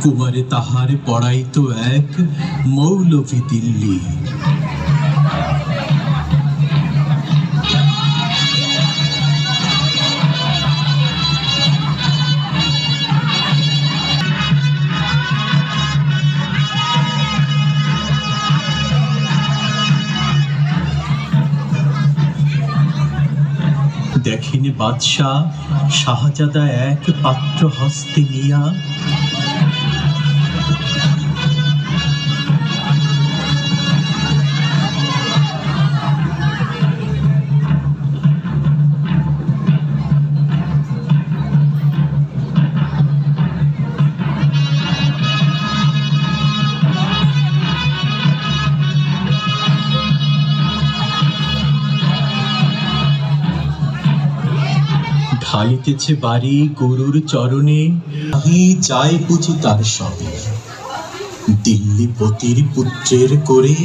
কুমারে তাহার পড়াইত এক মৌলভী দিল্লি। দেখেন বাদশাহ শাহজাদা এক পাত্র হস্তে নিয়া ঢালিতেছে বাড়ি গুরুর চরণে। আমি যাই বুঝি তার সবে, দিল্লিপতির পুত্রের করে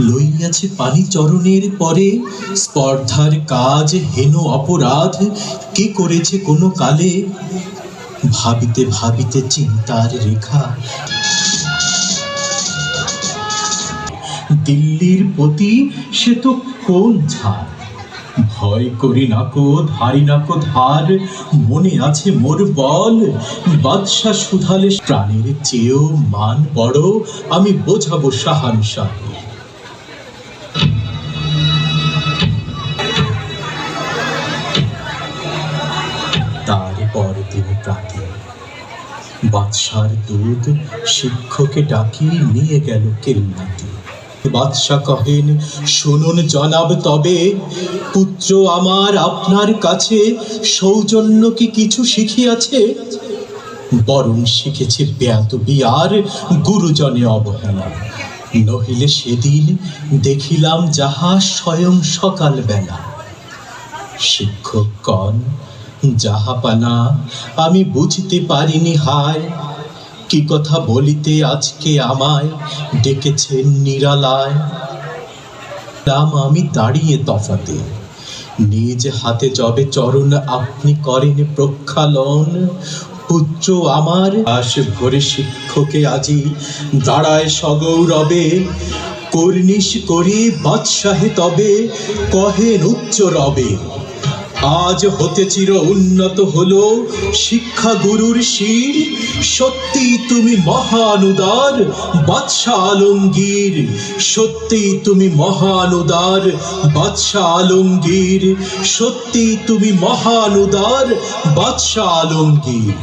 লইয়াছে পানি চরণের পরে। স্পর্ধার কাজ হেন অপরাধ কে করেছে কোনো কালে, ভাবিতে ভাবিতে চিন্তার রেখা। দিল্লির পতি সে তো কোন ঝাড়, ভয় করি নাকো ধারি নাকো ধার। মনে আছে মোর বল, বাদশা শুধালে প্রাণের চেয়েও মান বড়, আমি বোঝাবো শাহানশাহ। তারপর দিন প্রাতে বাদশার দুধ শিক্ষকে ডাকি নিয়ে গেল কেল্লাতে। বাদশা কহেন, শুনুন জনাব তবে, পুত্র আমার আপনার কাছে সৌজন্য কি কিছু শিখিয়াছে? বরং শিখেছে বেয়াদবি আর গুরুজনে অবহেলা। নহিলে সেদিন দেখিলাম যাহা স্বয়ং সকাল বেলা। শিক্ষক কন, যাহাপানা আমি বুঝতে পারিনি হায়, কি কথা বলিতে আজকে আমায় ডেকেছেন নিরালায়। আমি দাঁড়িয়ে তফাতে, নিজ হাতে যবে চরণ আপনি করেন প্রক্ষালন। পুত্র আমার আশ ভরে শিক্ষকে আজি দাঁড়ায় সগৌরবে। কর্নিশ করি বাদশাহে তবে কহেন উচ্চ রবে। আজ হতে চির উন্নত হলো শিক্ষা গুরুর শির। সত্যি তুমি মহানুদার বাদশা আলমগীর, সত্যি তুমি মহানুদার বাদশা আলমগীর, সত্যি তুমি মহানুদার বাদশা আলমগীর।